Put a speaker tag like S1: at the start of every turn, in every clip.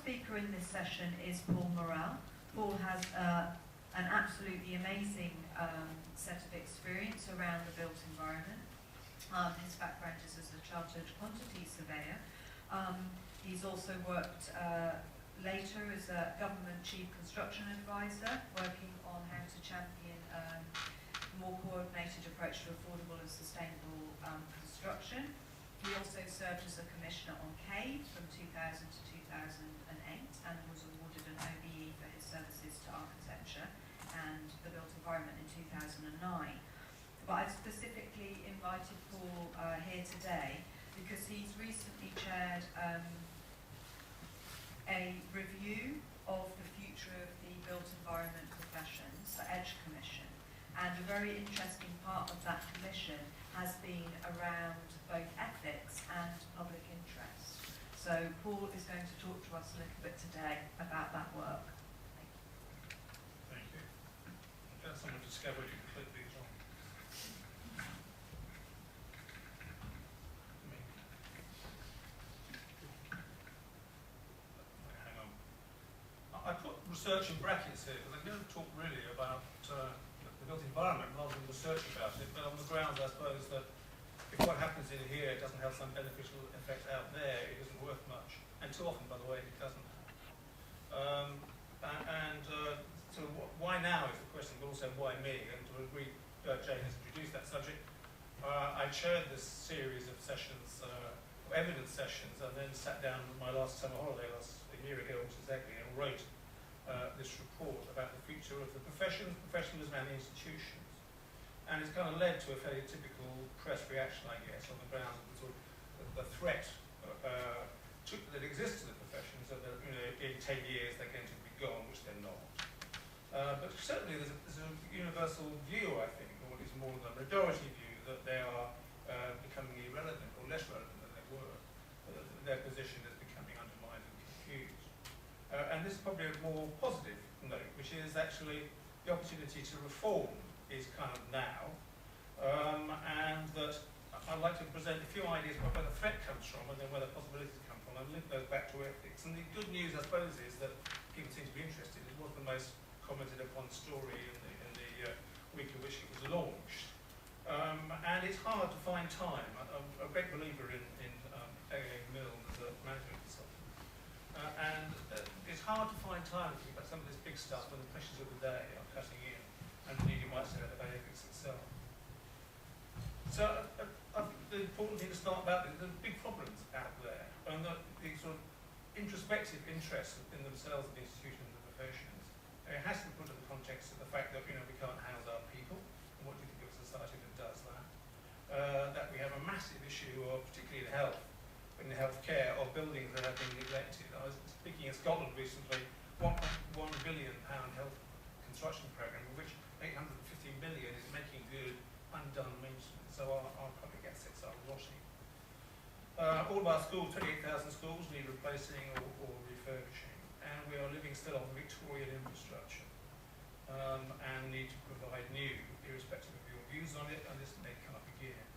S1: speaker in this session is Paul Morrell. Paul has an absolutely amazing set of experience around the built environment. His background is as a chartered quantity surveyor. He's also worked later as a government chief construction advisor, working on how to champion a more coordinated approach to affordable and sustainable construction. He also served as a commissioner on CAVE from 2000 to 2008 and was awarded an OBE for his services to architecture and the built environment in 2009. But I've specifically invited Paul here today because he's recently chaired a review of the future of the built environment professions, the EDGE Commission. And a very interesting part of that commission has been around both ethics and public interest. So Paul is going to talk to us a little bit today about that work.
S2: Thank you. I'm glad someone discovered you could put these on. Hang on. I put research in brackets here because I'm going to talk really about the built environment rather than research about it, but on the grounds, I suppose, that if what happens in here doesn't have some beneficial effect out there, it isn't worth much. And too often, by the way, it doesn't. So why now is the question, but also why me? And to agree, Jane has introduced that subject. I chaired this series of sessions, evidence sessions, and then sat down on my last summer holiday, a year ago, which exactly, and wrote this report about the future of the professionalism and institutions. And it's kind of led to a fairly typical press reaction, I guess, on the grounds of the sort of the threat that exists to the professions, that in 10 years they're going to be gone, which they're not. But certainly there's a universal view, I think, or at least more than a majority view, that they are becoming irrelevant or less relevant than they were. Their position is becoming undermined and confused. And this is probably a more positive note, which is actually the opportunity to reform is kind of now, and that I'd like to present a few ideas about where the threat comes from and then where the possibilities come from, and link those back to ethics. And the good news, I suppose, is that people seem to be interested. It was the most commented upon story in the week in which it was launched. And it's hard to find time. I'm a great believer in A.A. Milne as a management consultant. And it's hard to find time to think about some of this big stuff when the pressures of the day are cutting in. And indeed you might say that about ethics itself. So I think the important thing to start about is the big problems out there, and the sort of introspective interest in themselves, the institutions and the professions. It has to be put in the context of the fact that we can't house our people, and what do you think of a society that does that? That we have a massive issue of, particularly in health, in healthcare, of buildings that have been neglected. I was speaking in Scotland recently, £1.1 billion health construction programme, of which 850 million is making good, undone maintenance. So our public assets are rotting. All of our schools, 28,000 schools, need replacing or refurbishing. And we are living still on Victorian infrastructure and need to provide new, irrespective of your views on it, and this may come up again.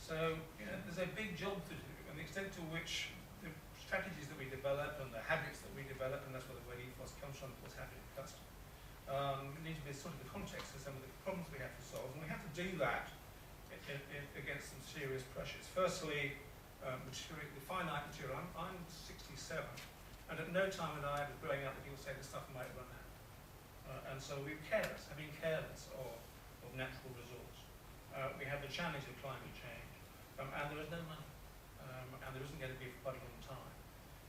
S2: So there's a big job to do, and the extent to which the strategies that we develop and the habits that we develop, and that's where the word ethos comes from, of course, habit and custom, need to be sort of the context of some of the problems we have to solve, and we have to do that against some serious pressures. Firstly, material, the finite material. I'm 67, and at no time when I was growing up, people say the stuff might run out, and so we're careless, have been careless of natural resource. We have the challenge of climate change, and there is no money, and there isn't going to be for quite a long time.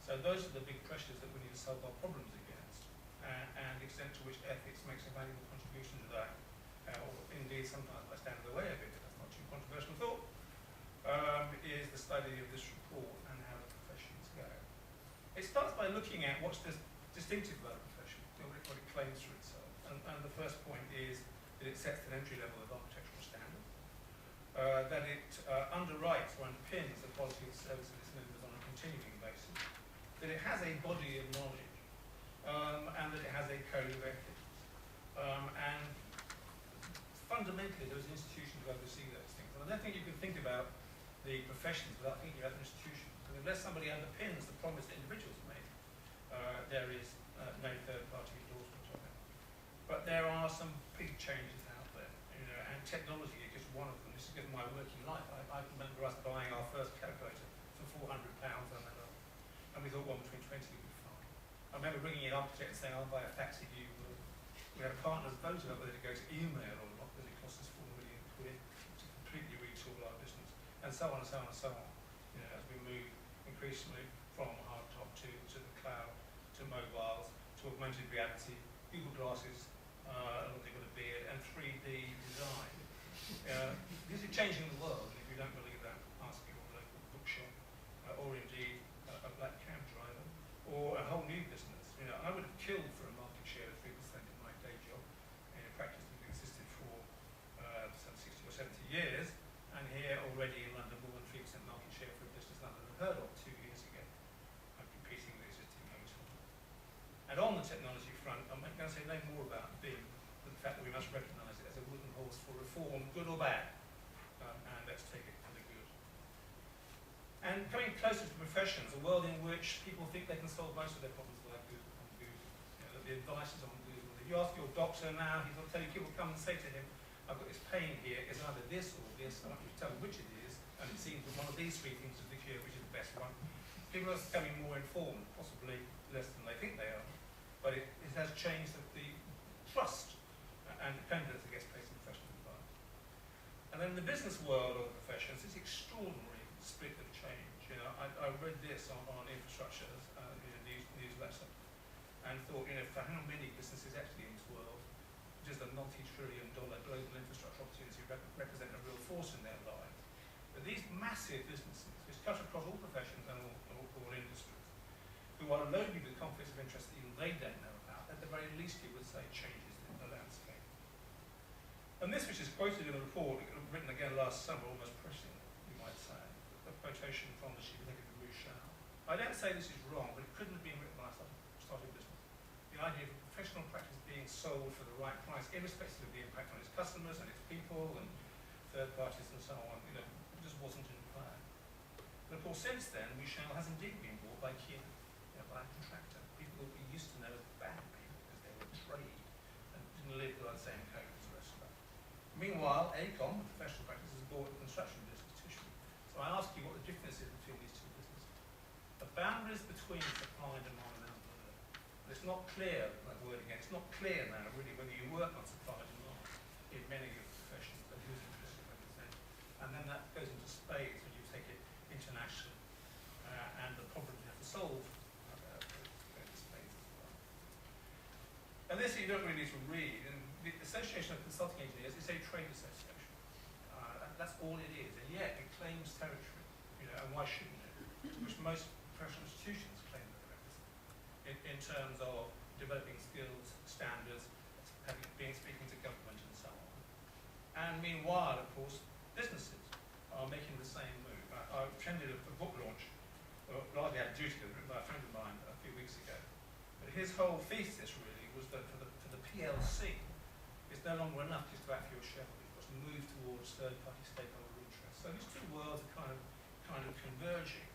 S2: So those are the big pressures that we need to solve our problems against. And the extent to which ethics makes a valuable contribution to that, or indeed sometimes I stand in the way of it, that's not too controversial thought, is the study of this report and how the professions go. It starts by looking at what's distinctive about the profession, what it claims for itself. And the first point is that it sets an entry level of architectural standards, that it underwrites or underpins the quality of service of its members on a continuing basis, that it has a body of knowledge, and that it has a code of ethics. And fundamentally, there is an institution to oversee those things. And I don't think you can think about the professions without thinking about the institutions. And unless somebody underpins the promise that individuals make, But there are some big changes out there, and technology is just one of them. This is just my working life. I remember us buying our first calculator for £400, and we thought one between 20 would be fine. I remember ringing an architect and saying, I'll buy a fax if you will. We had a partner's vote about whether to go to email or not, because it cost us £4 million to completely retool our business, and so on and so on and so on. As we move increasingly from hardtop to the cloud, to mobiles, to augmented reality, Google Glasses, they've got a beard, and 3D design. This is changing the world, and if you don't believe that, ask your local bookshop, or indeed a black cab driver, or a whole new business. I would have killed for a market share of 3% in my day job. Practising existed for some 60 or 70 years, and here already in London, more than 3% market share for a business London unheard of 2 years ago. I'm competing with existing hotel. And on the technology front, I'm going to say no more about BIM, than the fact that we must recognise it as a wooden horse for reform, good or bad, and let's take it for the good. And coming closer to professions, a world in which people think they can solve most of their problems like Google. The advice is on Google. If you ask your doctor now, he'll tell you, people come and say to him, I've got this pain here, it's either this or this, I want you to tell me which it is, and it seems that one of these 3 things is the cure, which is the best one. People are becoming more informed, possibly less than they think they are, but it has changed the trust and dependence that gets placed in professional advice. And then in the business world of the professions, it's extraordinary split of change. I read this on infrastructure newsletter, and thought, for how many businesses actually in this world, just a multi-trillion-dollar global infrastructure opportunity represent a real force in their lives. But these massive businesses, which cut across all professions and all industries, who are loaded with conflicts of interest that even they don't know about, at the very least you would say changes in the landscape. And this, which is quoted in the report, written again last summer, almost pressing, you might say, a quotation from the chief executive of Morrell. I don't say this is wrong, but it couldn't have been written when I started business. The idea of professional practice being sold for the right price, irrespective of the impact on its customers and its people and third parties and so on, just wasn't in plan. But of course, since then, Morrell has indeed been bought by Kia, by a contractor, people that we used to know as bad people because they were trade and didn't live by the same code as the rest of us. Meanwhile, AECOM, the professional practice, has bought a construction business. So I ask you what the difference is between these two businesses. The boundaries between supply and demand are now blurred. It's not clear, that word again, it's not clear now really whether you work on supply and demand in many of the professions and who's interested in represent. And then that goes into spades when you take it internationally, and the problems you have to solve go into spades as well. And this you don't really need to read. And the Association of Consulting Engineers is a trade association. That's all it is, and yet it claims territory, and why shouldn't it? Which most professional institutions claim that they represent, in terms of developing skills, standards, speaking to government and so on. And meanwhile, of course, businesses are making the same move. I attended a book launch, largely had a duty to it, written by a friend of mine a few weeks ago. But his whole thesis really was that for the PLC, it's no longer enough just to act for your shareholders. Move towards third-party stakeholder interests. So these two worlds are kind of converging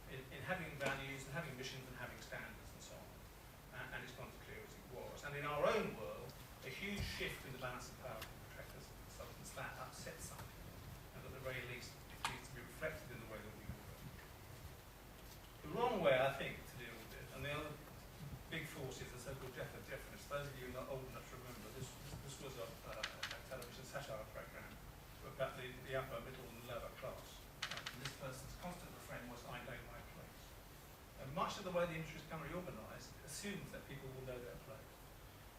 S2: in having values and having missions and having standards and so on. And it's not as clear as it was. And in our own world, a huge shift in the balance of power between contractors and consultants, that upsets something. And at the very least, it needs to be reflected in the way that we work. The wrong way, I think, to deal with it, and the other big force is the so-called death of deference. Those of you not old enough to remember, this was a television satire program about the upper, middle and lower class. And this person's constant refrain was, I know my place. And much of the way the industry is currently organised assumes that people will know their place.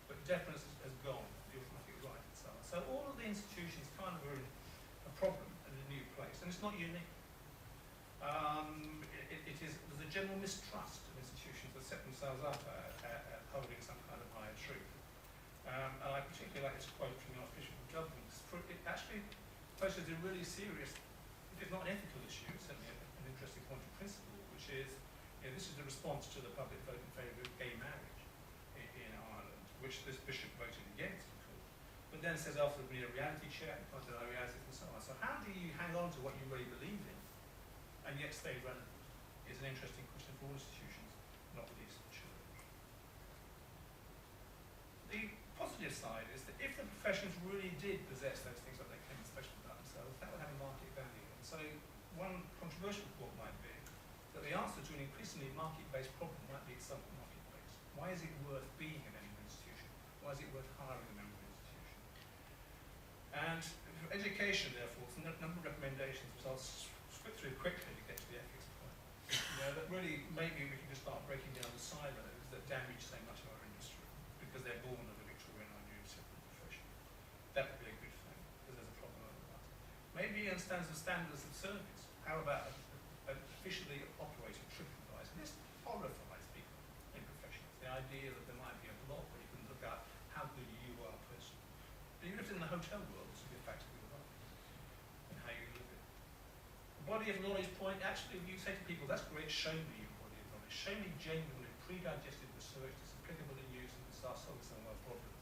S2: But deference has gone, the automatic right and so on. So all of the institutions kind of are in a problem in a new place, and it's not unique. There's a general mistrust of institutions that set themselves up at holding some kind of higher truth. And I particularly like this quote from the Archbishop of Dublin. It actually poses a really serious, if it's not an ethical issue, it's certainly an interesting point of principle, which is, this is the response to the public vote in favour of gay marriage in Ireland, which this bishop voted against, of course. But then says after we need a reality check, consider our realities and so on. So how do you hang on to what you really believe in and yet stay relevant? Is an interesting question for all institutions, not least the church. The positive side professions really did possess those things that they came special about themselves, that would have a market value. And so one controversial thought might be that the answer to an increasingly market-based problem might be itself market-based. Why is it worth being a member institution? Why is it worth hiring a member institution? And for education, therefore, there's a number of recommendations which I'll skip through quickly to get to the ethics point. That really maybe we can just start breaking down the silos that damage so much of our industry because they're born of the Victorian idea of separate profession. That would be a good thing because there's a problem otherwise. Maybe in terms of standards of service, how about an officially operating TripAdvisor? This horrifies people in professions. The idea that there might be a blog where you can look at how good you are personally. But even if it's in the hotel world, this would be a factor of your life and how you live it. The body of knowledge point, actually, you say to people, that's great, show me your body of knowledge. Show me genuinely pre-digested research that's applicable in use and can start solving some of our problems.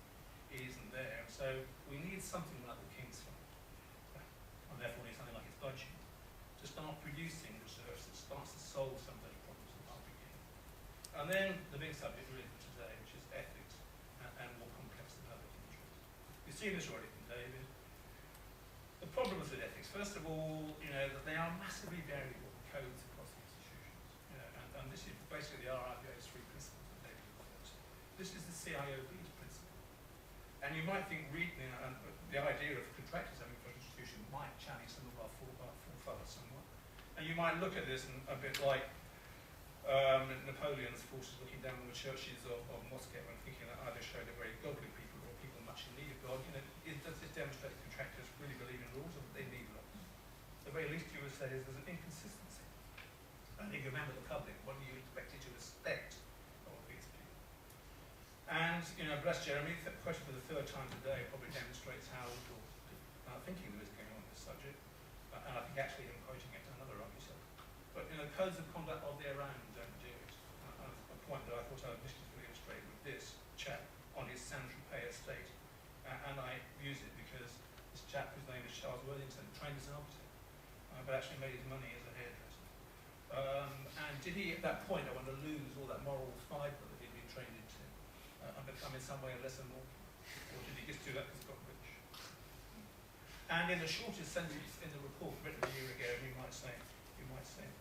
S2: It isn't there. So we need something like the King's Fund, and therefore we need something like its budget, to start producing research that starts to solve some of those problems at the beginning. And then the big subject really for today, which is ethics and more complex than public interest. You've seen this already from David. The problems with ethics, first of all, that they are massively variable codes across the institutions. And this is basically the RIBA's three principles that David referred to. This is the CIOB's principle. And you might think reading the idea of contractors having an institution might challenge some of our forefathers somewhat. And you might look at this and a bit like Napoleon's forces looking down on the churches of Moscow and thinking that either showed a very godly people or people much in need of God. Does this demonstrate that contractors really believe in rules or that they need laws? The very least you would say is there's an inconsistency. And if you remember the public, what do you expect it to respect of these people? And, bless Jeremy, quoted for the third time today, probably demonstrates how little thinking there is going on this subject. And I think actually him quoting it to another of yourself. But, codes of conduct of their own don't do it. A point that I thought I would mischiefully illustrate with this chap on his Saint-Tropez estate. And I use it because this chap, whose name is Charles Worthington, trained as an architect, but actually made his money as a hairdresser. And did he, at that point, I want to lose all that moral fibre that he'd been trained into and become in some way a lesser moral? Or did he just do that because he got rich? And in the shortest sentence in the report written a year ago, you might say, impressive.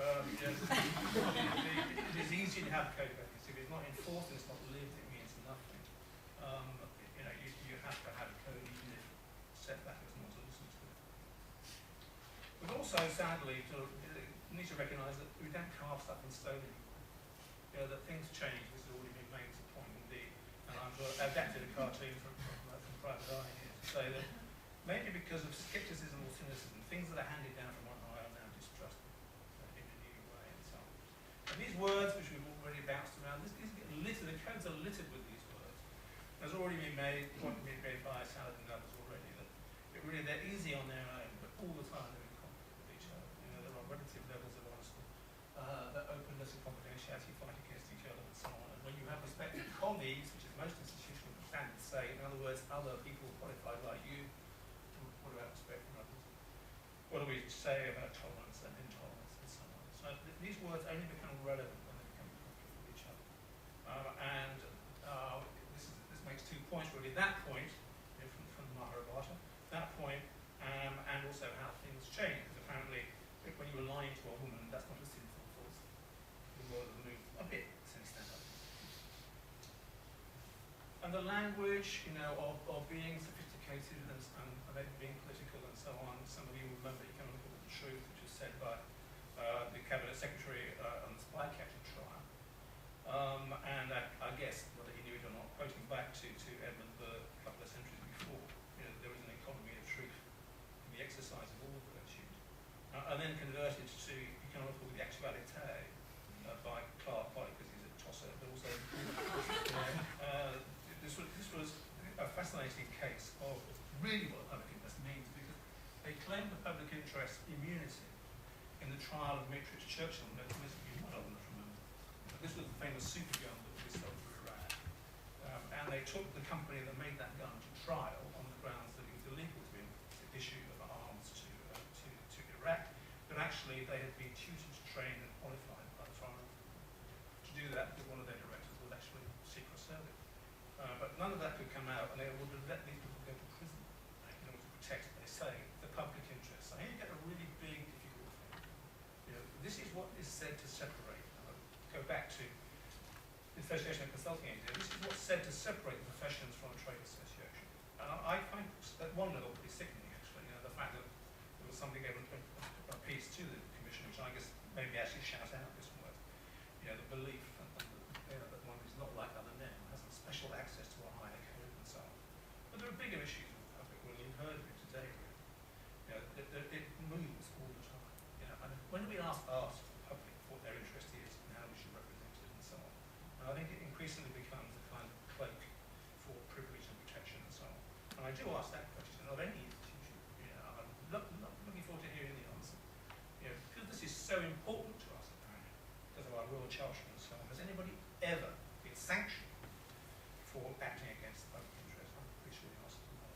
S2: It is easy to have code values. If it's not enforced and it's not lived, it means nothing. You have to have a code even if setback is not to listen to it. But also, sadly, need to recognise that we don't carve stuff in stone anymore. That things change. This has already been made as a point indeed. And I've adapted a cartoon from Private Eye here to say that maybe because of scepticism or cynicism, things that are handed down from on high are now distrusted in a new way and so on. And these words, which we've already bounced around, the codes are littered with these words. There's already been made, by Salad and others already, that they're easy on their own, but all the time they're in conflict with each other. There are relative levels of honesty, that openness and confidentiality fight against each other and so on. And when you have respect for colleagues, which is most institutional standards say, in other words, other people qualified like you, what about respect for others? What do we say about tolerance and intolerance and so on? So these words only become relevant when they become in conflict with each other. This makes 2 points really. That point, from Mahabharata, that point, and also how things change. Because apparently, when you were lying to a woman, that's not a sinful thought. The world has moved a bit since then. And the language, of being sophisticated and maybe being political and so on. Some of you will remember Economical Truth, which was said by the Cabinet Secretary on the spy catching trial. And I guess, whether he knew it or not, quoting back to Edmund Burke a couple of centuries before, there is an economy of truth in the exercise of all virtues. And then converted to economical with the actuality by Clark, partly because he's a tosser, but also this was a fascinating case of really what public interest means, because they claimed the public interest immunity in the trial of Matrix Churchill. None of them remember. This was the famous super gun that we sold to Iraq. And they took the company that made that gun to trial on the grounds that it was illegal to issue of arms to Iraq, but actually they had been tutored, trained and qualified by the Foreign Office to do that, because one of their directors was actually Secret Service. But none of that could come out, and they would have let these people go to prison in order to protect, they say, the public interest. So here you get a really big, difficult thing. You know, this is what is said to separate. I'll go back to the Association of Consulting Engineers. This is what's said to separate the professions from a trade association. And I find at one level pretty sickening, actually. You know, the fact that there was somebody given a piece to the Commission, which I guess maybe actually shouts out this word. You know, the belief that one is not like other men, has a special access to a higher code and so on. But there are bigger issues with the public. Well, you've heard of it today, really. You know, it moves all the time. You know, and when we ask the public what their interest is and how we should represent it and so on, and I think it increasingly becomes a kind of cloak for privilege and protection and so on. And I do ask that question of any institution. You know, I'm looking forward to hearing the answer. You know, because this is so important to us, apparently, because of our Royal Charter and so on. Has anybody ever been sanctioned for acting against the public interest? I'm pretty sure the answer is no.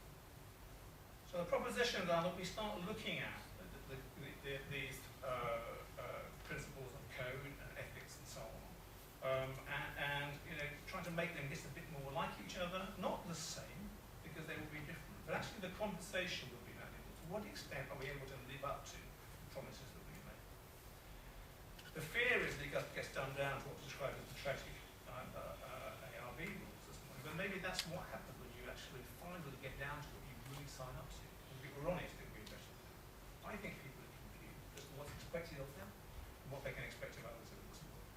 S2: So the propositions are that we start looking at these principles of code and ethics and so on, and you know, trying to make them just a bit more like each other, not the same, because they will be different, but actually the conversation will be valuable. To what extent are we able to live up to the promises that we make? The fear is that it gets done down to what's described as the tragic ARB rules this morning, but maybe that's what happens when you actually finally get down to what you really sign up to. And if we're honest, it would be better. I think people are confused as to what's expected of them and what they can expect of others if it doesn't work.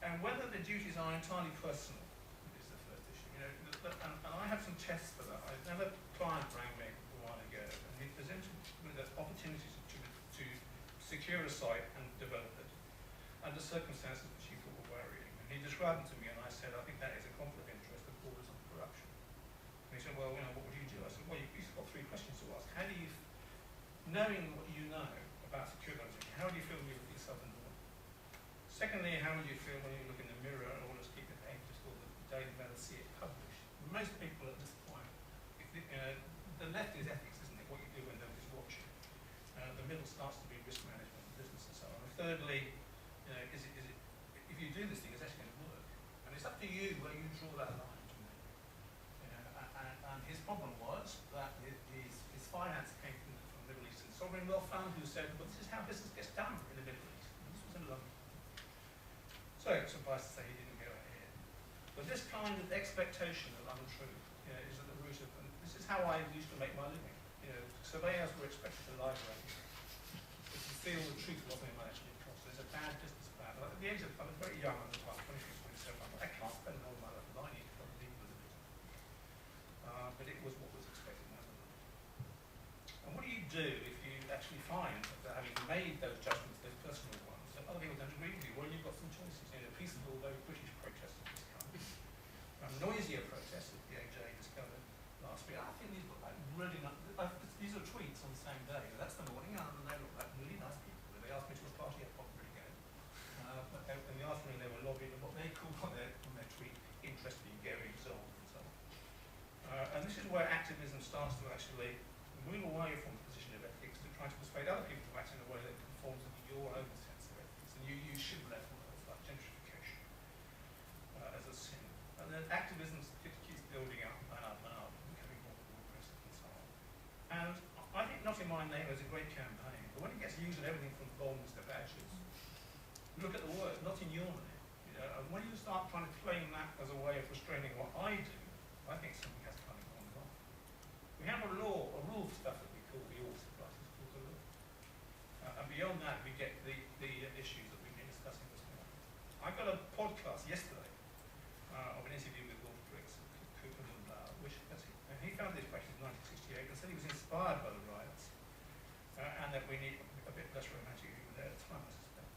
S2: And whether the duties are entirely personal is the first issue. You know, and I have some tests for that. Another client rang me a while ago, and he presented with an opportunity to secure a site and develop it under circumstances which he thought were worrying. And he described them to me, and I said, I think that is a conflict of interest that borders on corruption. And he said, well, you know, what would you do? I said, well, you've got three questions to ask. How do you, knowing what you know about security, how do you feel when you look at yourself in the mirror? Secondly, how would you feel when you look in the mirror and always keep it aimed just all the day and never see it published? Most people at this point, the left is ethics, isn't it? What you do when nobody's watching. The middle starts to be risk management, business and so on. And thirdly, you know, is it if you do this thing, it's actually going to work. And it's up to you where you draw that line to me. You know, and his problem was that his finance came from the Middle Eastern sovereign wealth fund, who said, well, this is how business gets done in the Middle East. And this was in London. So, suffice to say, he didn't go ahead. But this kind of expectation of untruth, you know, is at the root of, and this is how I used to make my living. You know, surveyors were expected to lie around. But to feel the truth wasn't actually across. There's a bad business plan. Like at the age of, I was very young at the time, 26, 27, I thought, I can't spend the whole of my life lying to other people as a business. But it was what was expected nonetheless. And what do you do if you actually find that having made those judgments, those personal ones, that other people don't agree with you? Well, you've got some choices. You know, peaceful, very British protests of this kind. Noisier protests that the AJ discovered last week. I think these look like really nice. These are tweets on the same day. That's the morning, and they look like really nice people. They asked me to a party at Pop really go. But in the afternoon, they were lobbying what they called on their tweet interested in Gary resolved and so on. And this is where activism starts to actually move away from the position of ethics to try to persuade other people to act in a way that conforms with your own sense of ethics. And you should let words like gentrification as a sin. And then activism keeps building up and up and up, becoming more and more aggressive and so on. And I think Not in My Name is a great campaign, but when it gets used in everything from bombs to badges, look at the word, not in your name. You know, and when you start trying to claim that as a way of restraining what I do, I think something has kind of gone wrong. We have a law, a rule of stuff that we call the author license called the law. And beyond that, we get the issues that we've been discussing this morning. I got a podcast yesterday of an interview with Wolf Briggs, which he found this question in 1968 and said he was inspired by the riots and that we need a bit less romantic humor there at the time, I suspect.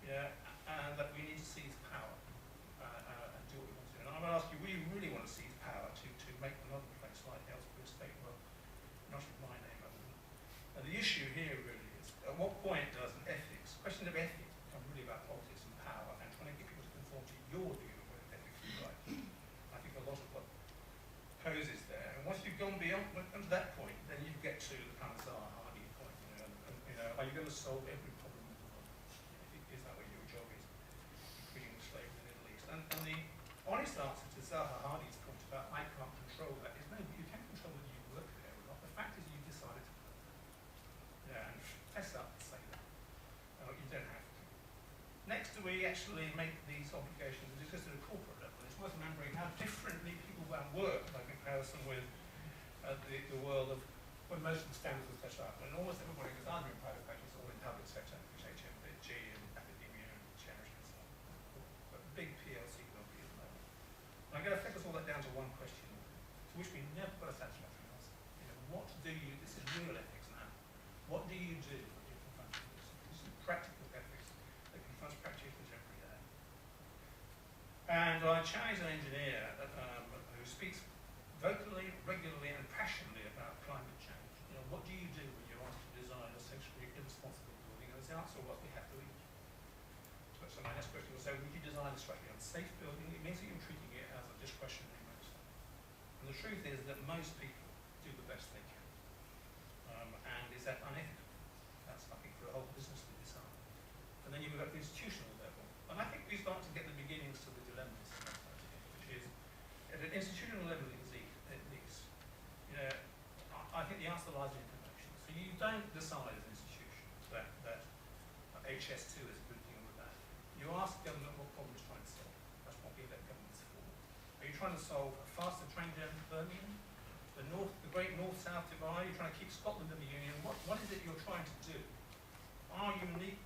S2: Yeah, and that we need to seize power and do what we want to do. And I'm going to ask you, will you really want to seize power to make another place like Ellsbury State? Well, not in my name, I wouldn't. And the issue here really is, at what point does an ethics, question of ethics, become really about politics and power and trying to get people to conform to your view of what ethics is like? I think a lot of what poses there. And once you've gone beyond that point, then you get to the kind of Zaha Hadid point. You know, are you going to solve every problem in the world? Is that what your job is? Freeing the slave in the Middle East? And the honest answer to Zaha Hadid's point about I can't control that is no, you can control whether you work there or not. The fact is you decided to work there. Yeah, and fess up and say that. You don't have to. Next, do we actually make these obligations just at a corporate level? It's worth remembering how differently people work by comparison with the world of when most of the standards were set up. And almost everybody was either in private practice or in public sector, which HMG and academia and charity and so on. But big PLC lobby at the moment. And I'm going to focus all that down to one question, to which we never got a satisfactory answer. What do you, this is real ethics now, what do you do when you're confronted with this? This is practical ethics that confronts practitioners every day. And I challenge an engineer who speaks vocally, regularly and passionately about climate change. What do you do when you're asked to design a socially irresponsible building? And his answer was, we have to eat. So my next question was, so would you design a slightly unsafe building? It means that you're treating it as a discretionary motor. And the truth is that most people do the best they can. And is that unethical? That's, I think, for a whole business to decide. And then you've got the institutional level. And I think we start to get the beginnings to the dilemmas in that idea, which is, at an institutional level at least, I think the answer lies in information. So you don't decide as an institution that HS2 is a good thing or a bad thing. You ask government what problem it's trying to solve. That's what we elect governments for. Are you trying to solve a faster train journey to Birmingham? The great north-south divide? Are you trying to keep Scotland in the Union? What is it you're trying to do? Our unique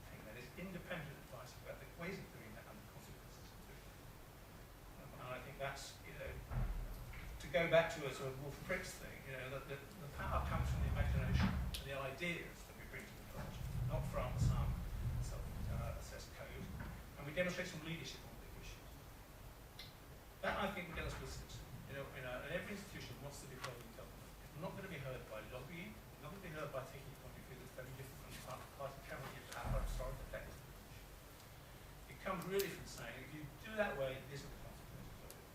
S2: thing that is independent advice about the ways of doing that and the consequences of doing that. And I think that's, to go back to a sort of Wolf Pritz thing, that the power comes from the imagination and the ideas that we bring to the project, not from some self-assessed code. And we demonstrate some leadership on big issues. That, I think, will get us to a system. And every institution wants to be heard in government. It's not going to be heard by lobbying. It's not going to be heard by taking a point of view that's very different from the party cannot give power. I'm sorry, but that is the position. It comes really from saying, if you do that way, these are the consequences of it.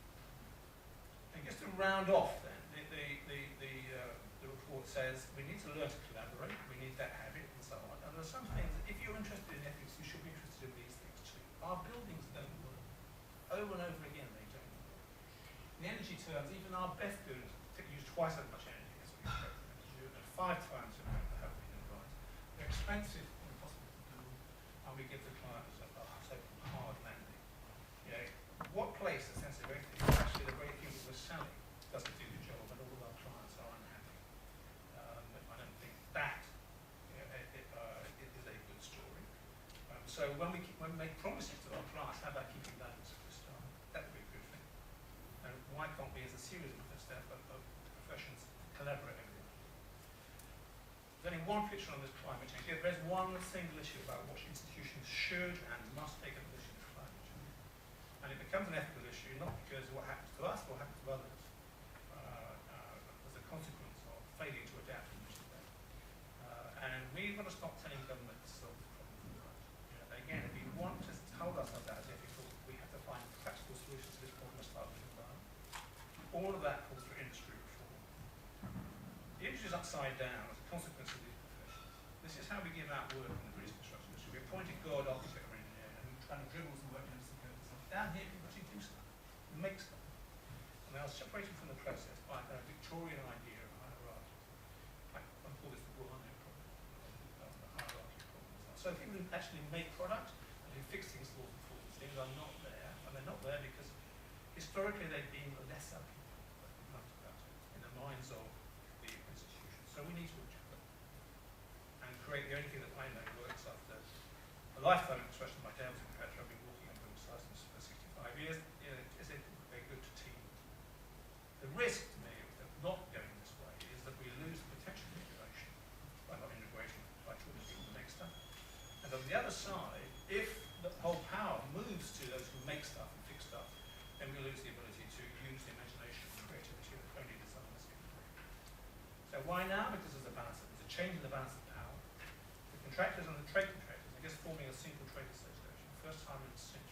S2: And just to round off then, the report says we need to learn to collaborate, we need that habit and so on. And there are some things, if you're interested in ethics, you should be interested in these things too. Our buildings don't work. Over and over again, they don't work. In energy terms, even our best buildings use twice as much energy as we expect them to do, and 5 times the amount that have been advised. They're expensive and impossible to build, and we give the clients a so-called hard landing. What place, a sense of ethics, is actually the very thing that we're selling doesn't do the job, and all of our clients are unhappy. I don't think that is a good story. So when we make promises to our clients, how about keeping that as a start? That would be a good thing. And why can't we, as a series of professions, collaborate everywhere? There's only one picture on this climate change. There's one single issue about what institutions should and must take a position for climate change. And it becomes an ethical issue, not because of what happens to us or what happens to others, as a consequence of failing to adapt in this way. And we've got to stop telling government to solve the problem. Again, if we want to hold ourselves out as ethical, we have to find practical solutions to this problem as part of the environment. All of that calls for industry reform. The industry is upside down as a consequence of these professions. This is how we give out work in the British construction industry. We appoint a god architect or engineer and we try to dribble some work into some code and stuff. Down here, people actually do stuff. We make stuff. And they are separated from the process by a Victorian idea of hierarchy. I call this the Bullhorn problem, the hierarchy problem. So people who actually make product and who fix things for things are not there. And they're not there because historically they've been the lesser people that we've talked about in the minds of the institutions. So we need to achieve that and create the only thing that I know works after a lifetime of construction. My dad was a contractor. I've been working on building sites for 65 years. Is it very good to team? The risk to me of not going this way is that we lose the potential of integration by not integrating, by talking people to make stuff. And on the other side, if the whole power moves to those who make stuff and fix stuff, then we lose the ability to use the imagination and creativity that only designers can do. So why now? Because there's a change in the balance of power. The contractors and the trade contractors are just forming a single trade association, first time in a century.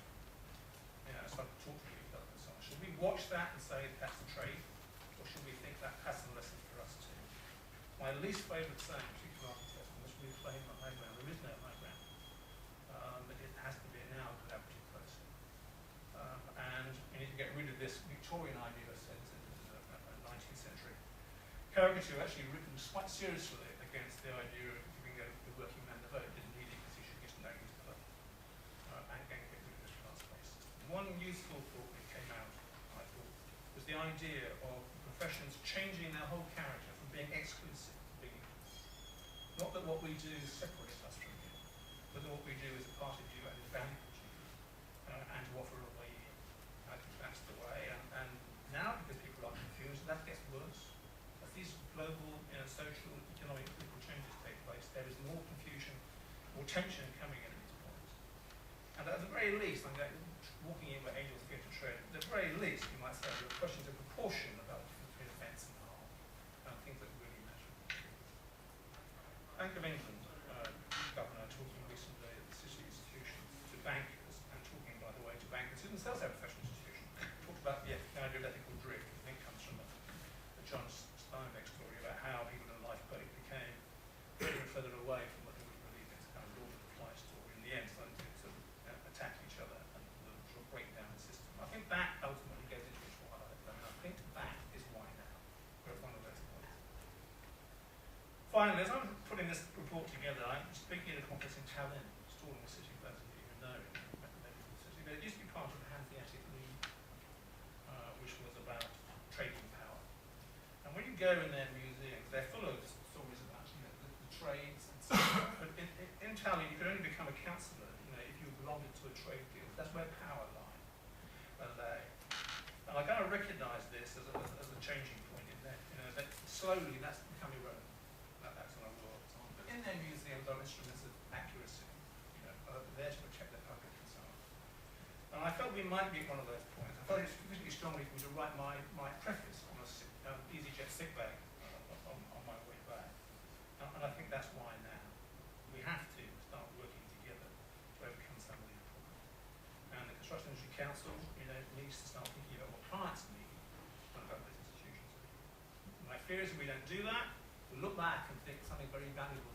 S2: So I talk to each other and so on. Should we watch that and say that's the trade, or should we think that has some lessons for us too? My least favourite saying, particularly architects, must reclaim the high ground. There is no high ground. It has to be a now collaborative process. And we need to get rid of this Victorian idea that says caricature actually written quite seriously against the idea of giving the working man the vote. Didn't need it because he should get to know his club and get rid of his class base. One useful thought that came out, I thought, was the idea of professions changing their whole character from being exclusive to being inclusive. Not that what we do separates us from you, but that what we do is a part of you and is valuable to you, and to offer a way in. I think that's the way. And now, because people are confused, that gets worse. As these global, social, economic, political changes take place, there is more confusion, more tension coming in at these points. And at the very least, I'm going walking in where angels fear to tread. At the very least, you might say, there are questions of proportion about the difference between offence and harm, and things that really matter. Bank of England governor talking recently at the city institutions to bankers, and talking, by the way, to bankers who themselves have professional institutions, talked about the idea of ethical drift. I think comes from the John Steinbeck story about how people in a lifeboat became further and further away from what they would believe is a kind of Lord of the Flies story. In the end, starting to sort of attack each other and sort of break down the system. I think that ultimately goes into its twilight. I mean, I think that is why now we're at one of those points. Finally, as I'm putting this report together, I'm speaking at a conference in Tallinn, Stalling City, for those of you who know it, medical city, but it used to be part of the Hanseatic League, which was about trading power. And when you go in their museums, they're full of stories about the trades and so on. But in Tallinn, you could only become a councillor, if you belonged to a trade guild. That's where power lay. And I kind of recognise this as a changing point in there. That slowly that's become irrelevant. That's on a world time. But in their museums are instruments of accuracy, are there to protect the public and so on. And I felt we might be at one of those points. I felt it sufficiently strongly for me to write my preface on an EasyJet sick bag on my way back. And I think that's why now we have to start working together to overcome some of these problems. And the Construction Industry Council, needs to start thinking about what clients need and about those institutions. My fear is if we don't do that, we'll look back and think something very valuable